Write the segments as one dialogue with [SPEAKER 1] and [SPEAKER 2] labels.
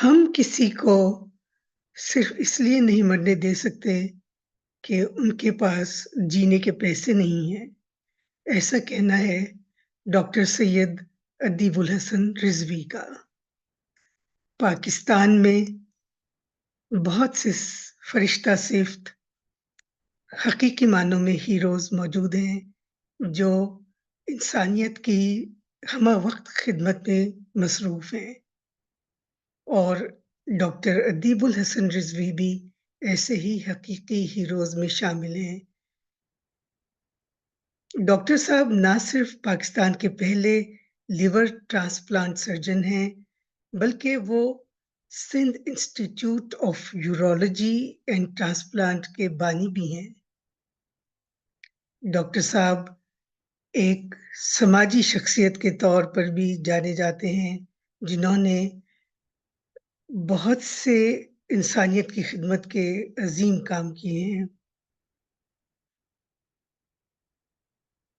[SPEAKER 1] हम किसी को सिर्फ इसलिए नहीं मरने दे सकते कि उनके पास जीने के पैसे नहीं हैं। ऐसा कहना है डॉक्टर सैयद अदीबुल हसन रिजवी का। पाकिस्तान में बहुत से फरिश्ता सिफ्त हकीकी मानों में हीरोज मौजूद हैं जो इंसानियत की हमा वक्त खिदमत में मसरूफ हैं और डॉक्टर अदीबुल हसन रिजवी भी ऐसे ही हकीकी हीरोज में शामिल हैं। डॉक्टर साहब ना सिर्फ पाकिस्तान के पहले लिवर ट्रांसप्लांट सर्जन हैं, बल्कि वो Sindh institute of urology and transplant के बानी भी हैं। डॉक्टर साहब एक समाजी शख्सियत के तौर पर भी जाने जाते हैं, जिन्होंने बहुत से इंसानियत की खिदमत के अजीम काम किए हैं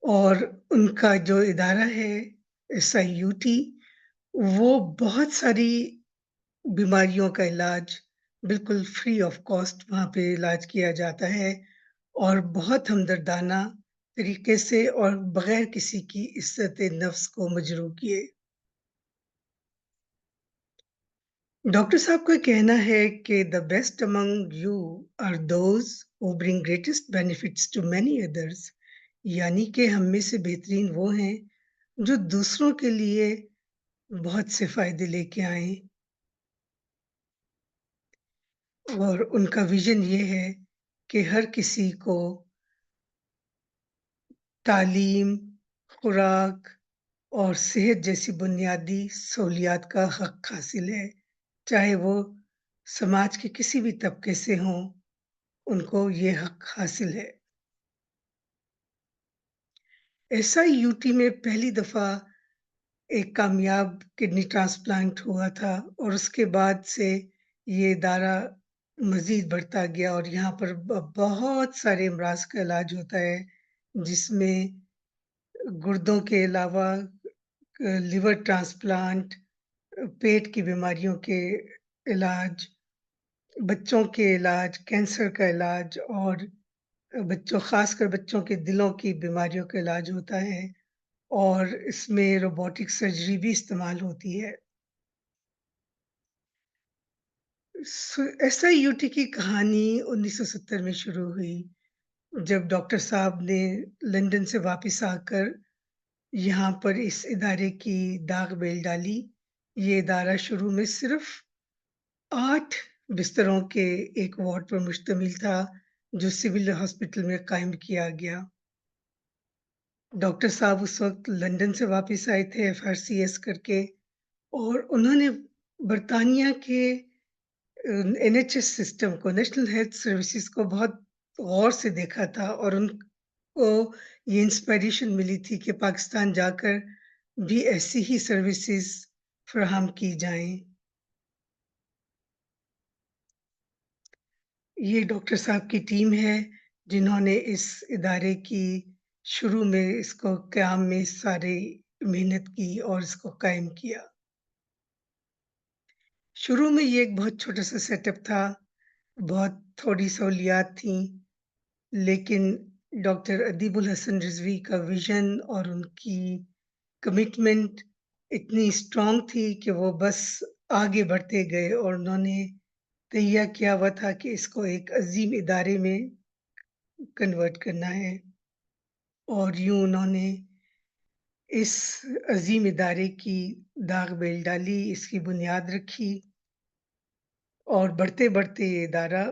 [SPEAKER 1] और उनका जो इदारा है SIUT, वो बहुत सारी बीमारियों का इलाज बिल्कुल फ्री ऑफ कॉस्ट वहाँ पे इलाज किया जाता है और बहुत हमदर्दाना तरीके से और बगैर किसी की इज्जत नफ्स को मजरूह किए। डॉक्टर साहब का कहना है कि the best among you are those who bring greatest benefits to many others, यानी कि हम में से बेहतरीन वो हैं जो दूसरों के लिए बहुत से फायदे लेके आए और उनका विजन ये है कि हर किसी को तालीम, खुराक और सेहत जैसी बुनियादी सहूलियात का हक हासिल है, चाहे वो समाज के किसी भी तबके से हों, उनको ये हक हासिल है। SIUT में पहली दफ़ा एक कामयाब किडनी ट्रांसप्लांट हुआ था और उसके बाद से ये इदारा मज़ीद बढ़ता गया और यहाँ पर बहुत सारे अमराज का इलाज होता है, जिसमें गुर्दों के अलावा लिवर ट्रांसप्लांट, पेट की बीमारियों के इलाज, बच्चों के इलाज, कैंसर का इलाज और ख़ासकर बच्चों के दिलों की बीमारियों का इलाज होता है और इसमें रोबोटिक सर्जरी भी इस्तेमाल होती है। SIUT की कहानी 1970 में शुरू हुई, जब डॉक्टर साहब ने लंदन से वापस आकर यहाँ पर इस इदारे की दाग बेल डाली। ये इदारा शुरू में सिर्फ 8 बिस्तरों के एक वार्ड पर मुश्तमिल था, जो सिविल हॉस्पिटल में कायम किया गया। डॉक्टर साहब उस वक़्त लंदन से वापस आए थे FRCS करके और उन्होंने बरतानिया के NHS सिस्टम को, नेशनल हेल्थ सर्विसेज़ को बहुत गौर से देखा था और उनको ये इंस्पिरेशन मिली थी कि पाकिस्तान जाकर भी ऐसी ही सर्विसेज़ फ़राहम की जाएँ। ये डॉक्टर साहब की टीम है, जिन्होंने इस इदारे की शुरू में इसको क़याम में सारी मेहनत की और इसको कायम किया। शुरू में ये एक बहुत छोटा-सा सेटअप था, बहुत थोड़ी सहूलियात थीं, लेकिन डॉक्टर अदीबुल हसन रिज़वी का विज़न और उनकी कमिटमेंट इतनी स्ट्रॉन्ग थी कि वो बस आगे बढ़ते गए और उन्होंने तहिया किया हुआ था कि इसको एक अज़ीम इदारे में कन्वर्ट करना है और यूँ उन्होंने इस अज़ीम इदारे की दाग बेल डाली, इसकी बुनियाद रखी और बढ़ते-बढ़ते ये इदारा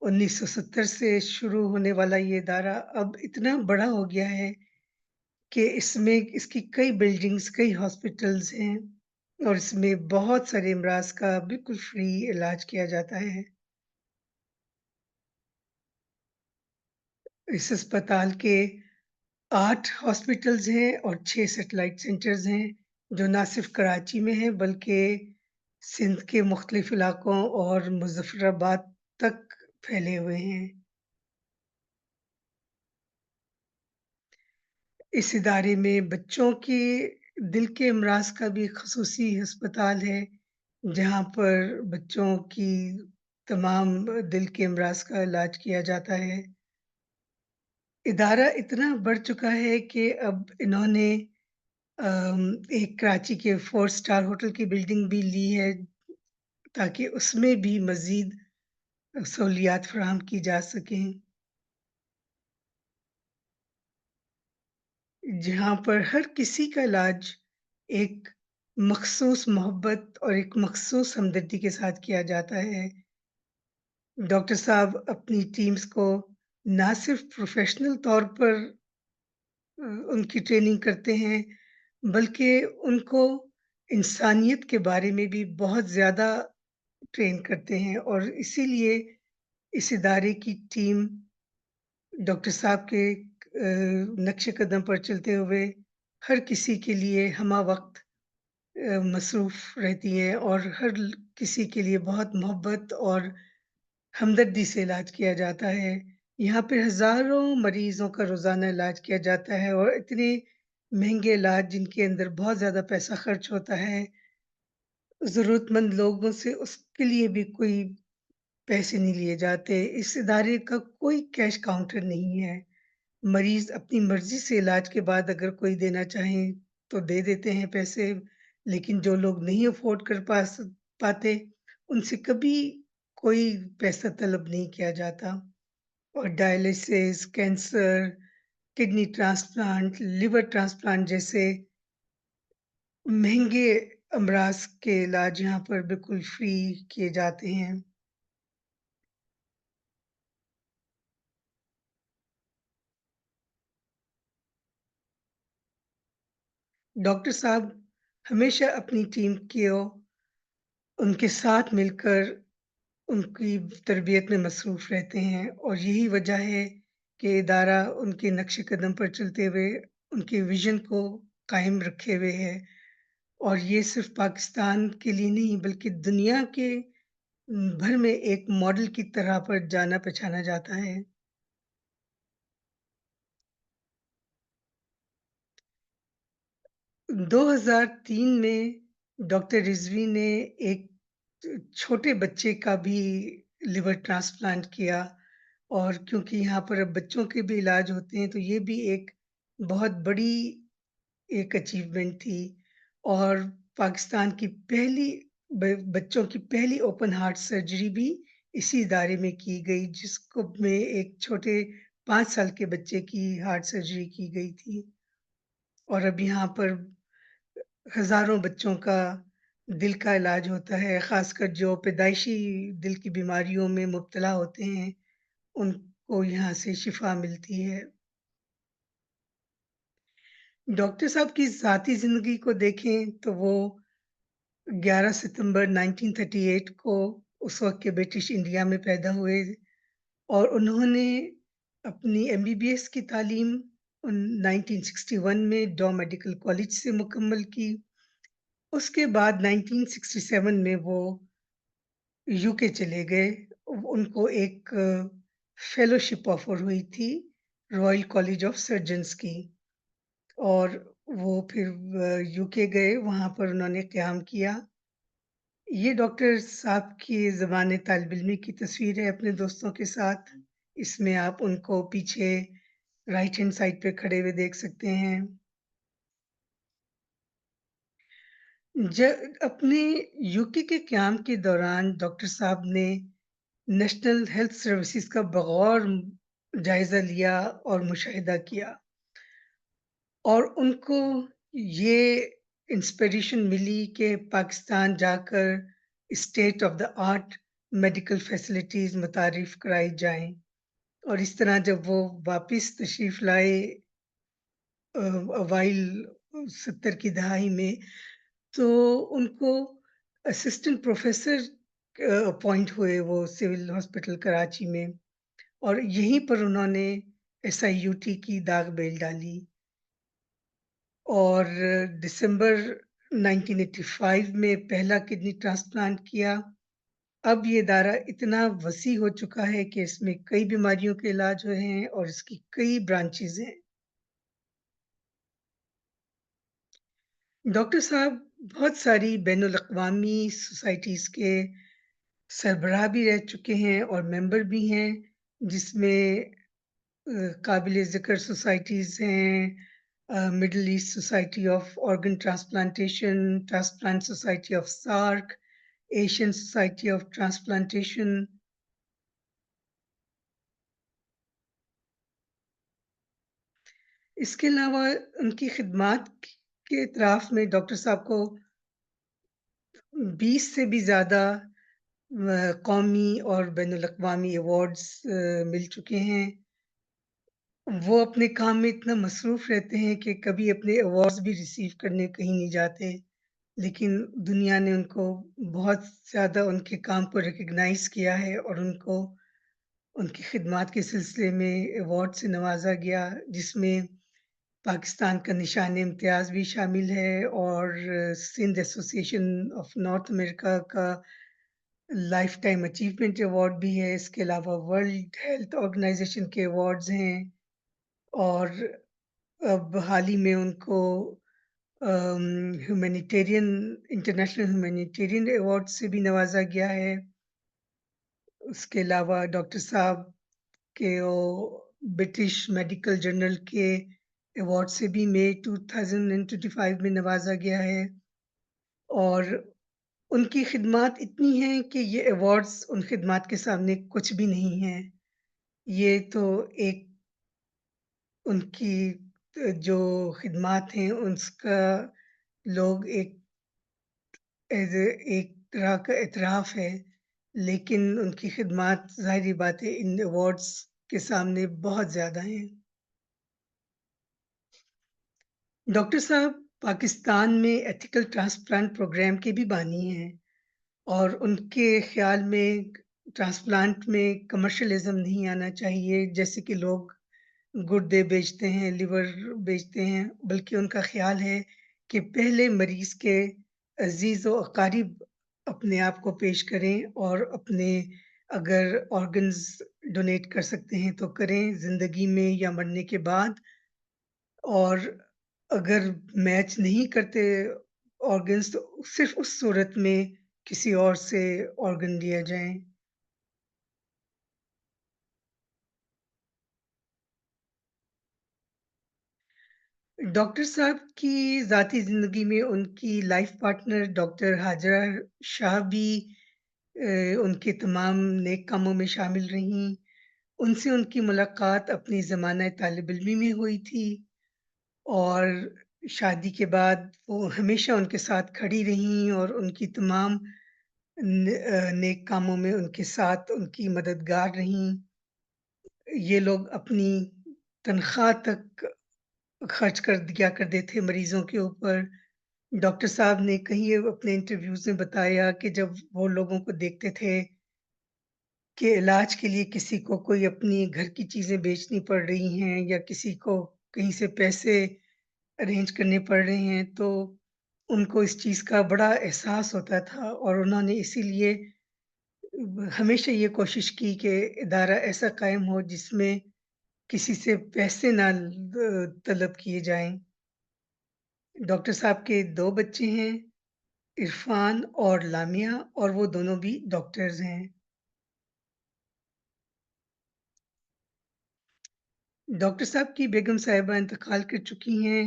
[SPEAKER 1] 1970 से शुरू होने वाला ये इदारा अब इतना बड़ा हो गया है कि इसमें इसकी कई बिल्डिंग्स, कई हॉस्पिटल्स हैं और इसमें बहुत सारे अमराज का बिल्कुल फ्री इलाज किया जाता है। इस अस्पताल के 8 हॉस्पिटल्स हैं और 6 सैटेलाइट सेंटर्स हैं, जो ना सिर्फ़ कराची में हैं, बल्कि सिंध के मुख्तलिफ़ इलाकों और मुज़फ़्फ़राबाद तक फैले हुए हैं। इस इदारे में बच्चों के दिल के अमराज का भी ख़ुसूसी अस्पताल है, जहाँ पर बच्चों की तमाम दिल के अमराज का इलाज किया जाता है। इदारा इतना बढ़ चुका है कि अब इन्होंने एक कराची के 4 स्टार होटल की बिल्डिंग भी ली है ताकि उसमें भी मज़ीद सहूलियात फ़राहम की जा सकें, जहाँ पर हर किसी का इलाज एक मख़सूस मोहब्बत और एक मख़सूस हमदर्दी के साथ किया जाता है। डॉक्टर साहब अपनी टीम्स को ना सिर्फ़ प्रोफ़ेशनल तौर पर उनकी ट्रेनिंग करते हैं, बल्कि उनको इंसानियत के बारे में भी बहुत ज़्यादा ट्रेन करते हैं और इसीलिए इस इदारे की टीम डॉक्टर साहब के नक्शे कदम पर चलते हुए हर किसी के लिए हमा वक़्त मसरूफ़ रहती हैं और हर किसी के लिए बहुत मोहब्बत और हमदर्दी से इलाज किया जाता है। यहाँ पे हज़ारों मरीज़ों का रोज़ाना इलाज किया जाता है और इतने महँगे इलाज जिनके अंदर बहुत ज़्यादा पैसा खर्च होता है, ज़रूरतमंद लोगों से उसके लिए भी कोई पैसे नहीं लिए जाते। इस इदारे का कोई कैश काउंटर नहीं है। मरीज़ अपनी मर्ज़ी से इलाज के बाद अगर कोई देना चाहें, तो दे देते हैं पैसे, लेकिन जो लोग नहीं अफ़ोर्ड कर पाते, उनसे कभी कोई पैसा तलब नहीं किया जाता और dialysis, cancer, kidney transplant, liver transplant जैसे महँगे अमराज़ के इलाज यहाँ पर बिल्कुल फ्री किए जाते हैं। डॉक्टर साहब हमेशा अपनी टीम को उनके साथ मिलकर उनकी तरबियत में मसरूफ़ रहते हैं और यही वजह है कि इदारा उनके नक्शे कदम पर चलते हुए उनके विज़न को कायम रखे हुए है और ये सिर्फ़ पाकिस्तान के लिए नहीं बल्कि दुनिया के भर में एक मॉडल की तरह पर जाना-पहचाना जाता है। 2003 में डॉक्टर रिज़वी ने एक छोटे बच्चे का भी लिवर ट्रांसप्लांट किया और क्योंकि यहाँ पर अब बच्चों के भी इलाज होते हैं, तो ये भी एक बहुत बड़ी एक अचीवमेंट थी और पाकिस्तान की पहली बच्चों की पहली ओपन हार्ट सर्जरी भी इसी इदारे में की गई, जिसको में एक छोटे 5 साल के बच्चे की हार्ट सर्जरी की गई थी और अब यहाँ पर हज़ारों बच्चों का दिल का इलाज होता है, ख़ासकर जो पैदाइशी दिल की बीमारियों में मुब्तला होते हैं, उनको यहाँ से शिफ़ा मिलती है। डॉक्टर साहब की ज़ाती ज़िंदगी को देखें तो वो 11 सितंबर 1938 को उस वक़्त के ब्रिटिश इंडिया में पैदा हुए और उन्होंने अपनी एमबीबीएस की तालीम 1961 में डॉ मेडिकल कॉलेज से मुकम्मल की। उसके बाद 1967 में वो यूके चले गए। उनको एक फेलोशिप ऑफ़र हुई थी रॉयल कॉलेज ऑफ सर्जन्स की और वो फिर यूके गए, वहाँ पर उन्होंने क़याम किया। ये डॉक्टर साहब की ज़माने तालिब इल्मी की तस्वीर है अपने दोस्तों के साथ। इसमें आप उनको पीछे राइट हैंड साइड पे खड़े हुए देख सकते हैं। ज अपने यूके के क़याम के दौरान डॉक्टर साहब ने नेशनल हेल्थ सर्विसेज़ का बग़ौर जायज़ा लिया और मुशाहिदा किया और उनको ये इंस्पिरेशन मिली कि पाकिस्तान जाकर state of the art medical facilities मुतारिफ़ कराई जाएँ और इस तरह जब वो वापस तशरीफ़ लाए अवाइल 70 की दहाई में, तो उनको असिस्टेंट प्रोफ़ेसर अपॉइंट हुए वो सिविल हॉस्पिटल कराची में और यहीं पर उन्होंने एसआईयूटी की दाग बेल डाली और दिसंबर 1985 में पहला किडनी ट्रांसप्लांट किया। अब ये दायरा इतना वसी हो चुका है कि इसमें कई बीमारियों के इलाज हुए हैं और इसकी कई ब्रांचेज़ हैं। डॉक्टर साहब बहुत सारी बैनुल-अक़वामी सोसाइटीज़ के सरबराह भी रह चुके हैं और मेंबर भी हैं, जिसमें काबिल-ज़िक्र सोसाइटीज़ हैं, Middle East society of organ transplantation, transplant society of SAARC, Asian society of transplantation. इसके अलावा उनकी खिदमात के इतराफ़ में डॉक्टर साहब को 20 से भी ज़्यादा कौमी और बैनुल-अक़वामी अवार्ड्स मिल चुके हैं। वो अपने काम में इतना मसरूफ़ रहते हैं कि कभी अपने अवार्ड्स भी रिसीव करने कहीं नहीं जाते। लेकिन दुनिया ने उनको बहुत ज़्यादा उनके काम को रिकॉग्नाइज़ किया है और उनको उनकी खिदमात के सिलसिले में अवार्ड से नवाज़ा गया, जिसमें पाकिस्तान का निशान-ए-इम्तियाज़ भी शामिल है और Sindh association of North America का लाइफ़ टाइम अचीवमेंट अवार्ड भी है। इसके अलावा वर्ल्ड हेल्थ ऑर्गनाइज़ेशन के अवार्ड्स हैं और अब हाल ही में उनको ह्यूमैनिटेरियन इंटरनेशनल ह्यूमैनिटेरियन अवार्ड से भी नवाज़ा गया है। उसके अलावा डॉक्टर साहब के वो ब्रिटिश मेडिकल जर्नल के अवार्ड से भी मई 2025 में नवाज़ा गया है और उनकी खिदमात इतनी हैं कि ये अवार्ड्स उन खिदमात के सामने कुछ भी नहीं हैं। ये तो एक उनकी जो खिदमात हैं उसका लोग एक एज़ एक तरह का एतराफ़ है, लेकिन उनकी खिदमात ज़ाहिर-सी बात है इन अवार्ड्स के सामने बहुत ज़्यादा हैं। डॉक्टर साहब पाकिस्तान में एथिकल ट्रांसप्लांट प्रोग्राम के भी बानी हैं और उनके ख़्याल में ट्रांसप्लांट में कमर्शियलिज़्म नहीं आना चाहिए, जैसे कि लोग गुर्दे बेचते हैं, लिवर बेचते हैं, बल्कि उनका ख़्याल है कि पहले मरीज़ के अज़ीज़ व अक़ारिब अपने आप को पेश करें और अपने अगर ऑर्गन्स डोनेट कर सकते हैं तो करें, ज़िंदगी में या मरने के बाद। और अगर मैच नहीं करते ऑर्गन्स तो सिर्फ़ उस सूरत में किसी और से ऑर्गन लिया जाएँ। डॉक्टर साहब की ज़ाती ज़िंदगी में उनकी life partner doctor Hajra Shah भी उनके तमाम नेक कामों में शामिल रहीं। उनसे उनकी मुलाकात अपनी ज़माना तालिब-इल्मी में हुई थी और शादी के बाद वो हमेशा उनके साथ खड़ी रहीं और उनकी तमाम नेक कामों में उनके साथ उनकी मददगार रहीं। ये लोग अपनी तनख़्वाह तक खर्च कर दिया करते थे मरीज़ों के ऊपर। डॉक्टर साहब ने कहीं अपने इंटरव्यूज़ में बताया कि जब वो लोगों को देखते थे कि इलाज के लिए किसी को कोई अपनी घर की चीज़ें बेचनी पड़ रही हैं या किसी को कहीं से पैसे अरेंज करने पड़ रहे हैं, तो उनको इस चीज़ का बड़ा एहसास होता था और उन्होंने इसीलिए हमेशा ये कोशिश की कि इदारा ऐसा कायम हो जिसमें किसी से पैसे ना तलब किए जाएँ। डॉक्टर साहब के 2 बच्चे हैं, इरफ़ान और लामिया और वो दोनों भी डॉक्टर्स हैं। डॉक्टर साहब की बेगम साहिबा इंतकाल कर चुकी हैं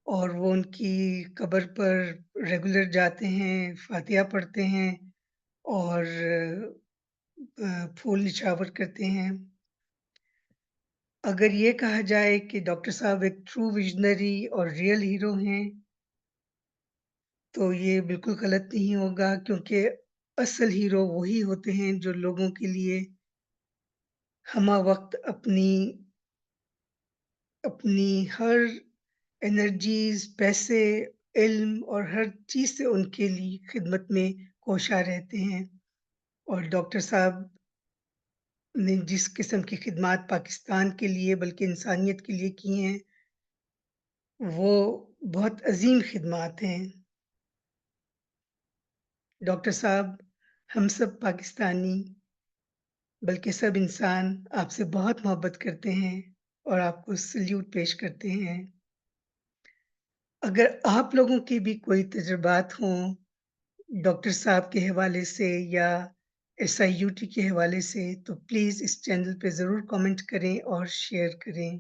[SPEAKER 1] और वो उनकी कब्र पर रेगुलर जाते हैं, फ़ातिहा पढ़ते हैं और फूल निछावर करते हैं। अगर ये कहा जाए कि डॉक्टर साहब एक ट्रू विज़नरी और रियल हीरो हैं, तो ये बिल्कुल गलत नहीं होगा क्योंकि असल हीरो वही होते हैं जो लोगों के लिए हमा वक़्त अपनी अपनी हर एनर्जीज़, पैसे, इल्म और हर चीज़ से उनके लिए खिदमत में कोशा रहते हैं और डॉक्टर साहब ने जिस किस्म की खिदमात पाकिस्तान के लिए बल्कि इंसानियत के लिए की हैं, वो बहुत अज़ीम खिदमात हैं। डॉक्टर साहब, हम सब पाकिस्तानी बल्कि सब इंसान आपसे बहुत मोहब्बत करते हैं और आपको सैल्यूट पेश करते हैं। अगर आप लोगों के भी कोई तजुर्बात हों डॉक्टर साहब के हवाले से या एसआईयूटी के हवाले से, तो प्लीज़ इस चैनल पे ज़रूर कमेंट करें और शेयर करें।